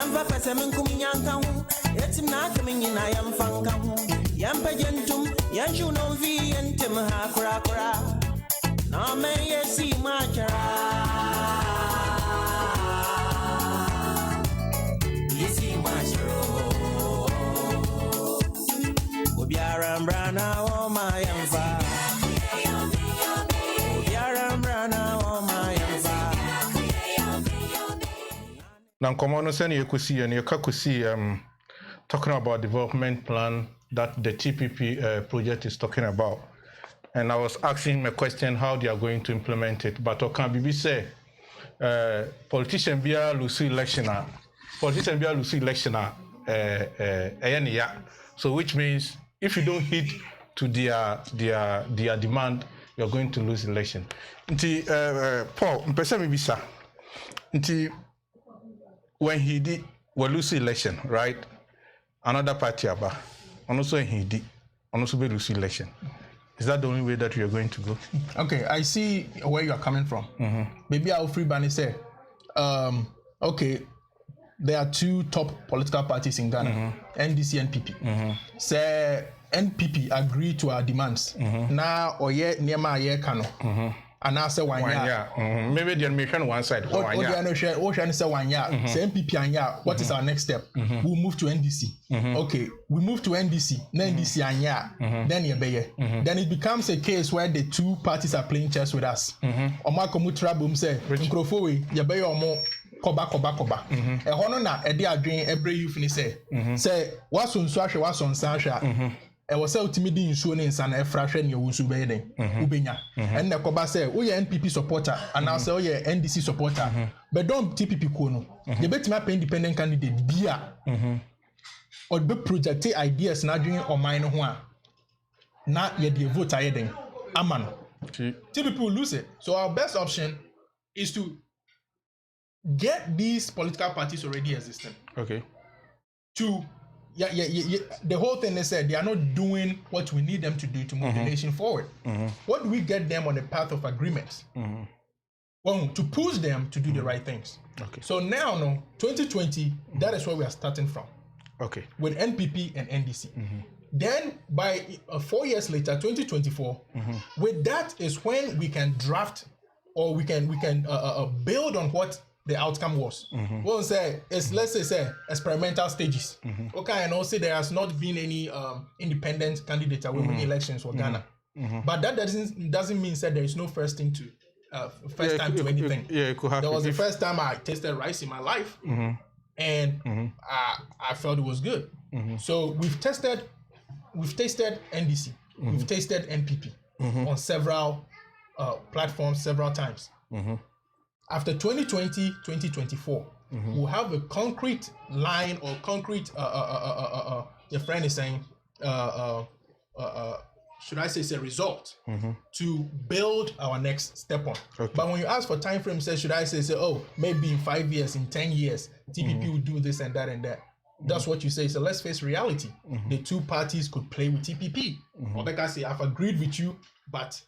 Yamba Pasaman Kuminyanka, it's not coming in. I am Fanka, Yampa Gentum, Yanju no V and Tim Hakra. No may see my Obiara Brana, oh my Yamba. Obiara Brana, oh my Yamba. Now, come on, send you could see and you could see talking about development plan that the TPP project is talking about. And I was asking a question how they are going to implement it. But can BB say politician be a Lucy electioner, so which means if you don't hit to their demand, you're going to lose election. Paul, when he did lose election, right? Another party about, and also he did, and also be lose election. Is that the only way that we are going to go? Okay, I see where you are coming from. Maybe I'll free Bani say, okay, there are two top political parties in Ghana, NDC and PP. Say NPP agree to our demands. Now, oye niema ye kano. And I say 1 year. Maybe the admission one side. What say 1 year? Say NPP and year. What is our next step? We'll move to NDC. Okay, we move to NDC. Then NDC and year. Then Then it becomes a case where the two parties are playing chess with us. Omako mutra boom say, Nkrofowe, yebeye omo. Koba. Hono na edi adwen every youth ni say waso nso ahwe waso nsa ahwe e wo say ultimate nsuo ne nsa na efra hwe ne wo nsu be den ubenya en na koba say wo ye NPP supporter and now say wo ye NDC supporter but don't TPP ko no ye betima pa independent candidate bia or be project ideas na adwen o man no ho a na ye de vote aye den aman TPP will lose it. So our best option is to get these political parties already existing. Okay. To the whole thing is said they are not doing what we need them to do to move the nation forward. What do we get them on the path of agreements? Well, to push them to do the right things. Okay. So now, 2020, that is where we are starting from. Okay. With NPP and NDC. Then by 4 years later, 2024, with that is when we can draft or we can build on what the outcome was. We'll say it's let's say experimental stages. Okay, and also there has not been any independent candidate that will win elections for Ghana. But that doesn't mean that there is no first thing to time to anything. It could happen. There was the first time I tasted rice in my life, and I felt it was good. So we've tasted NDC, we've tasted NPP on several platforms several times. After 2020, 2024, we'll have a concrete line or concrete, your friend is saying, should I say, it's a result to build our next step on. Okay. But when you ask for time frame, should I say, oh, maybe in 5 years, in 10 years, TPP will do this and that and that. That's what you say. So let's face reality. The two parties could play with TPP. Or like I say, I've agreed with you, but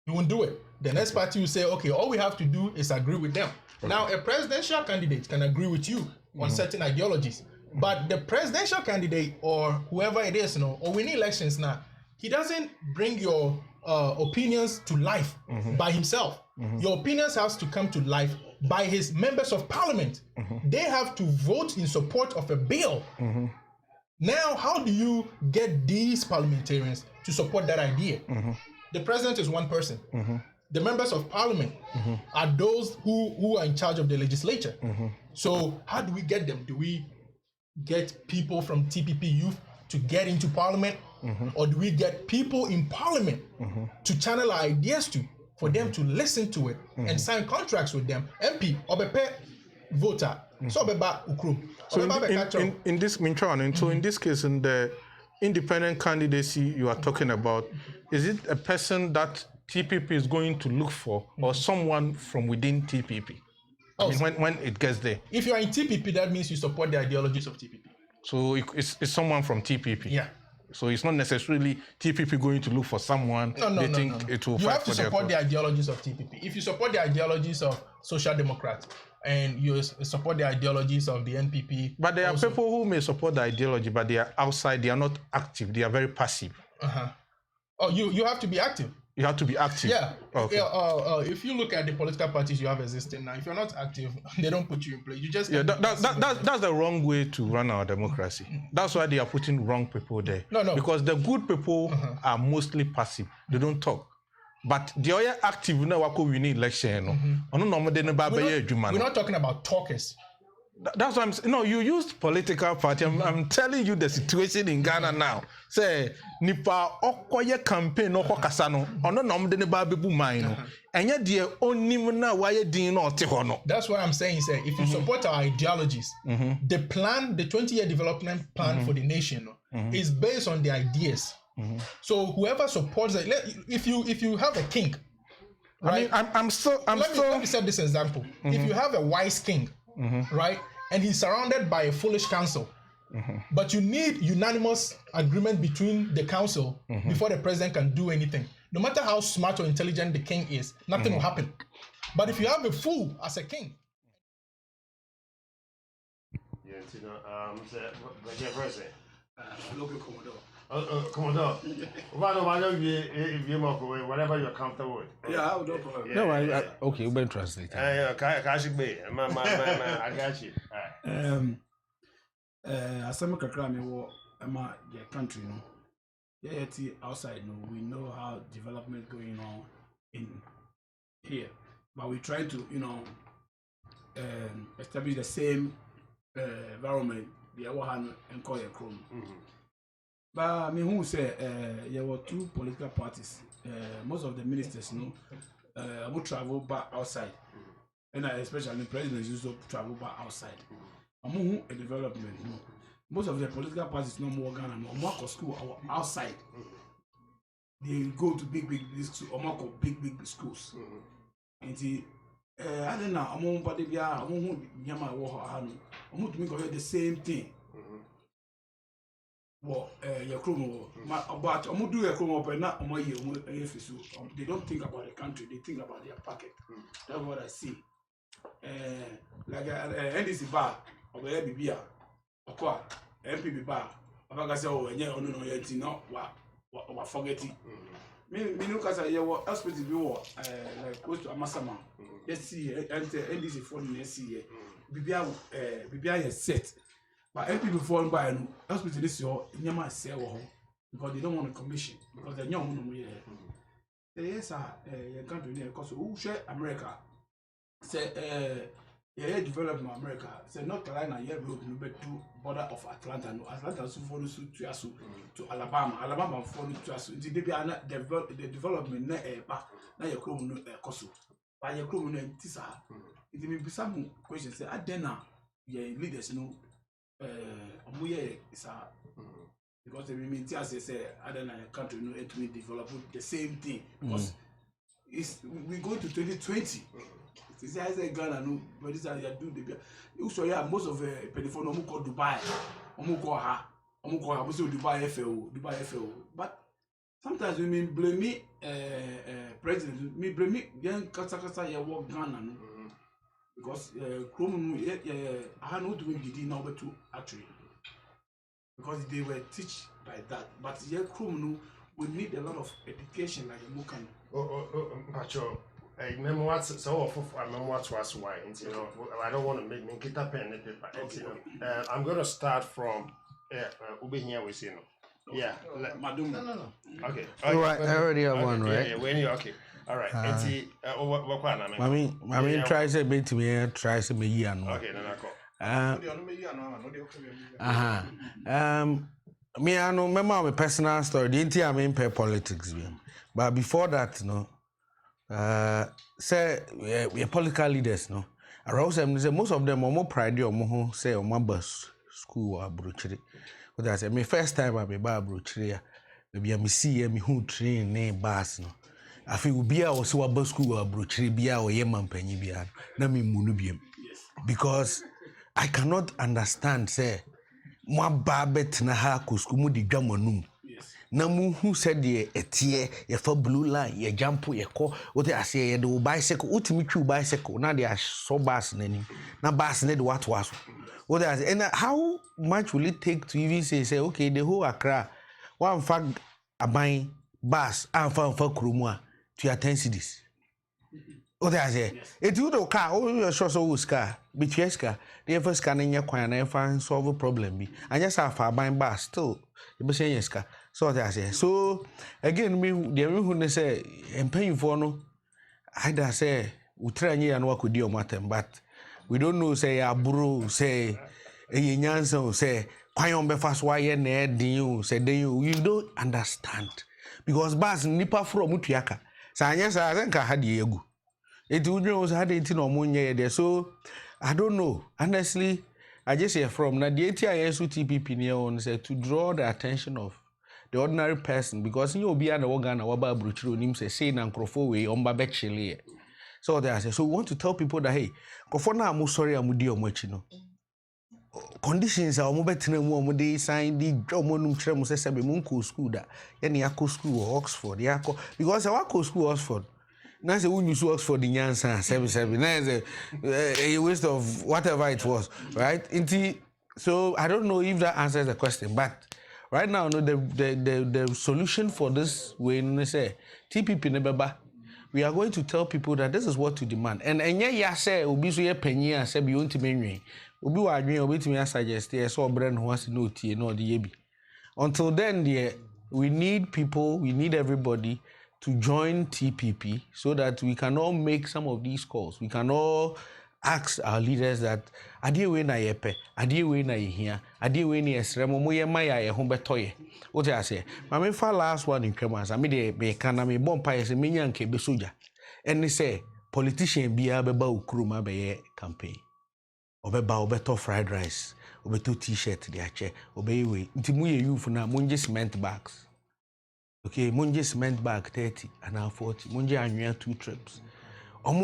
you won't do it. The next party will say, okay, all we have to do is agree with them. Okay. Now, a presidential candidate can agree with you on certain ideologies, but the presidential candidate or whoever it is, or winning elections now, he doesn't bring your opinions to life by himself. Your opinions has to come to life by his members of parliament. They have to vote in support of a bill. Now, how do you get these parliamentarians to support that idea? The president is one person. The members of parliament are those who are in charge of the legislature. So how do we get them? Do we get people from TPP youth to get into parliament? Or do we get people in parliament to channel our ideas to, for them to listen to it and sign contracts with them? MP, obepe voter. So in this so in this case, in the independent candidacy you are talking about, is it a person that TPP is going to look for or someone from within TPP? I mean, when it gets there. If you are in TPP, that means you support the ideologies of TPP. So it's someone from TPP. Yeah. So it's not necessarily TPP going to look for someone they think it will you fight have to for their support the ideologies of TPP. If you support the ideologies of Social Democrats and you support the ideologies of the NPP, but there are people who may support the ideology, but they are outside. They are not active. They are very passive. Oh, you have to be active. You have to be active. Yeah. Okay. If you look at the political parties you have existing now, if you're not active, they don't put you in place. You just that's the wrong way to run our democracy. That's why they are putting wrong people there. No. Because the good people are mostly passive. They don't talk. But the other active now we need election. We're not talking about talkers. That's what I'm saying. No, you used political party. I'm telling you the situation in Ghana now. Say, nipa okoye campaign no kasano. Ono nom de ne ba bebu man no. Enye de onim na waye din no te ho no. That's what I'm saying. Say, if you support our ideologies, the plan, the 20-year development plan for the nation is based on the ideas. So whoever supports it, if you have a king, right? Let me set this example. If you have a wise king, right, and he's surrounded by a foolish council, but you need unanimous agreement between the council before the president can do anything. No matter how smart or intelligent the king is, nothing will happen. But if you have a fool as a king, Commodore, whatever you're comfortable with. Yeah, I don't problem. No, okay, you better translate. I got you. Asama kakra me wo ama the country no. Yeah, outside no, we know how development going on in here, but we try to, establish the same environment. The other hand and call it Chrome. But me who say there were two political parties. Most of the ministers, would travel back outside, and especially the president used to travel back outside. Among a development, most of the political parties no more Ghana, no more school outside. They go to big schools, or more big schools. And I don't know. Among but they are among Yama war, among to make the same thing. Well, your chromo, but do a chromo, but not on my year. They don't think about the country, they think about their pocket. That's what I see. Like NDC bar, or BBA, or what, MPB bar, I say, oh, and yeah, no, what forget it. Me, look as I hear hospital view, like close to Amasama. Let's see, and NDC for the next year. BBA is set. But if people fall by no hospital this year, Nyama sell because they don't want a commission because they're young no here. Yes, your country near because who share America say yeah development America say North Carolina here road no be to border of Atlanta no Atlanta so follow to Alabama follow to us the development na na your chrome no koso but your chrome no tisa it may be some question say adena your leaders no because the mean say other than a country no it will develop the same thing because we go to 2020. It's as a Ghana no, but this is do the you so yeah most of the telephone go Dubai, Dubai FAO. But sometimes we mean blame me president, me blame me young kasa ya work Ghana no. Because Chrome, I know doing the now to actually because they were teach by that. But yeah, Chrome we need a lot of education like a Mukan. Pacho, I remember what's so I remember what was why, I don't want to make it up pen and paper. I'm going to start from Ube here with Yeah, Madum. No. Okay. All right, I already have one, right? Yeah, when you okay. All right. I mean, try to be to me, try to be here. Okay, me, I know, remember my personal story. Didn't I mean pay politics? But before that, say we are political leaders, around them, most of them are more pride or more say on my bus school or brochery. But that's my first time I be bar brochery. Maybe I see me who train name bus. I feel be our so bus school or brochery be our yeman penny be na me munubium. Because I cannot understand say. Mwa babet na ha kuskumu di jamanum Namu who said ye a tear, ye for blue line, ye jump, ye call, what I say, ye do bicycle, ultimate true bicycle. Now they are so bass name. Now bass need what was. What I say, and how much will it take to even say, okay, the whole Accra, one fact, a buying bass, and found for Krumwa to attend to this. What I say, it would occur, oh, your short so car, bitch, the first scanning your coin and find solve a problem. And just have a buying bass still, you be saying yes, car. So what I say. So again, me the who say and paying for no, I say we try and work with your matter, but we don't know say a bro say a nyanso say kwayon be fast why na you say you don't understand because bas nipa from mutuaka. Sanya sa zenka hadi egu. It would know had it no money there. So I don't know. Honestly, I just hear from na the ATIS TPP near on say to draw the attention of the ordinary person because you be an organ or waba bruchiro nim say na nkrofo we on ba chile. So they say so we want to tell people that hey, kofo na am sorry am di omochi no. Conditions are mo betina mu mo dey sign di omonum kire mo say be mo nko school da. Ye na yakọ school Oxford yakọ because I work school Oxford. Now say when you see Oxford the nyansa 77 now is a waste of whatever it was, right? So I don't know if that answers the question, but right now, no, the solution for this way, no, say TPP nebeba, we are going to tell people that this is what to demand. And yeah, say obi so ye penny and say be want to menwe. Obi wa adwen obi to me suggest e so brand who has no tie no the yebi. Until then, we need people, we need everybody to join TPP so that we can all make some of these calls. We can all ask our leaders that adie we na yepe adie we na yehia adie we na esremo mo ye maya ye ho betoye what I say mama fa last one in Kremas I me dey be kana me bompa ye se menya nke be soja and say politician bia be ba ukruma be ye campaign obeba obeto fried rice obeto t-shirt dey ache obewe nti mu ye youth na monje cement bags okay monje cement bag 30 and now 40 monje anwea 2 trips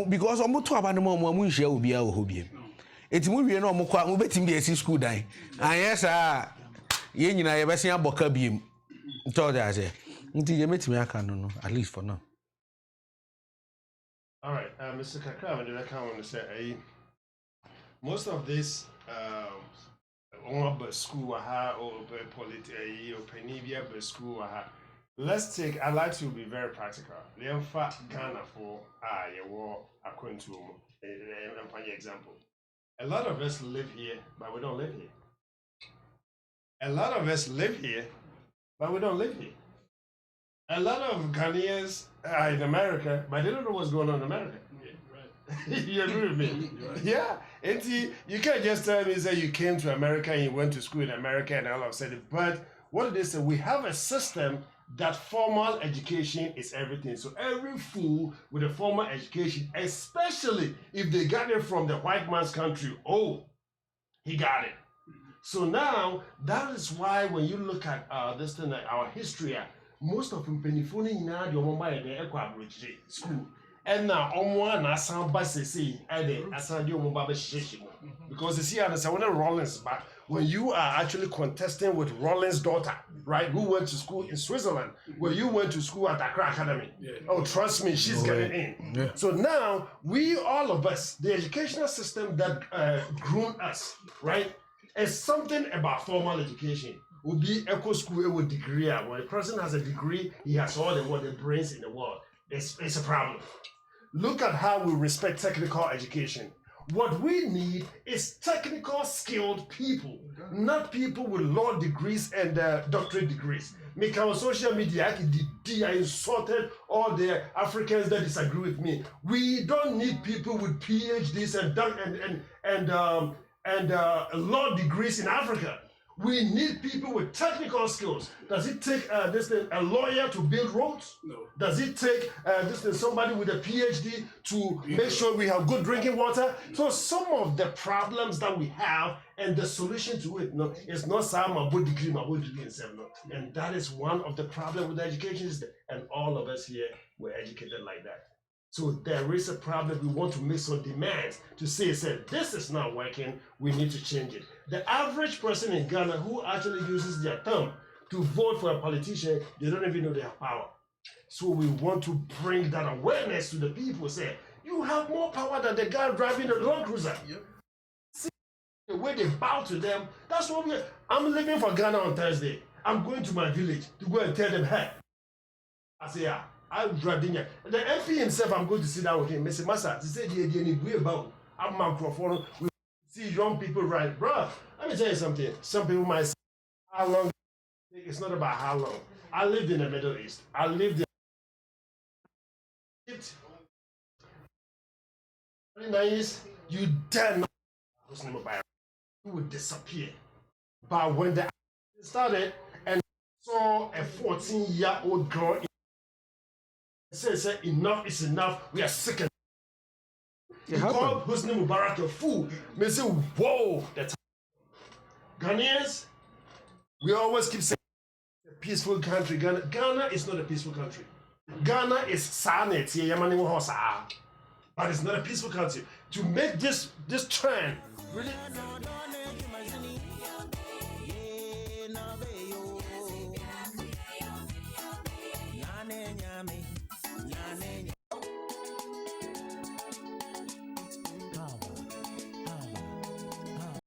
because omo to aba no mo nhia obi a ohobiem eti mu wie no omo kwa mo betim dey see school dan and yes ye nyina ye bese aboka biem nto dey ase nti ye metimi aka no at least for now. All right, Mr. Kakra, I want to say most of this school or school let's take, I like to be very practical. Ghana for according to example. A lot of us live here, but we don't live here. A lot of us live here, but we don't live here. A lot of Ghanaians are in America, but they don't know what's going on in America. Yeah, right. You agree with me? Right. Yeah. And you can't just tell me that you came to America and you went to school in America and all of a sudden. But what did they say? We have a system that formal education is everything. So every fool with a formal education, especially if they got it from the white man's country, oh, he got it. So now that is why when you look at this thing, our history, most of them penifuni na the mobile the equabridge school. And now on na sound buses see asan the mobile shishi because you see understand when Rollins back when you are actually contesting with Rollins' daughter, right, who went to school in Switzerland, where you went to school at Atl Academy. Yeah. Oh, trust me, she's getting in. Yeah. So now, we, all of us, the educational system that groomed us, right, is something about formal education. Would be eco school with degree. When a person has a degree, he has all the brains in the world. It's a problem. Look at how we respect technical education. What we need is technical skilled people, not people with law degrees and doctorate degrees. Make our social media, I insulted all the Africans that disagree with me. We don't need people with PhDs and law degrees in Africa. We need people with technical skills. Does it take a lawyer to build roads? No. Does it take somebody with a PhD to make sure we have good drinking water? So some of the problems that we have and the solution to it, no, it's not some about degree and seven. And that is one of the problems with education, and all of us here were educated like that. So there is a problem. We want to make some demands to say, this is not working, we need to change it. The average person in Ghana who actually uses their thumb to vote for a politician, they don't even know they have power. So we want to bring that awareness to the people. Say, you have more power than the guy driving a Land Cruiser. Yep. See the way they bow to them. That's what I'm leaving for Ghana on Thursday. I'm going to my village to go and tell them, hey, I say, yeah, I'm driving here. The MP himself, I'm going to sit down with him. Mr. Massa, he said, yeah, about I'm microphone. We see young people right, bro. Let me tell you something. Some people might say, how long? It's not about how long. I lived in the Middle East. I lived in Egypt. 39 years, you dare not. You would disappear. But when the started and saw a 14-year-old girl say enough is enough, we are sick of it. He called Hosni Mubarak a fool. Me say, whoa, that's Ghanaians, we always keep saying a peaceful country. Ghana is not a peaceful country. Ghana is sanet, but it's not a peaceful country. To make this trend really.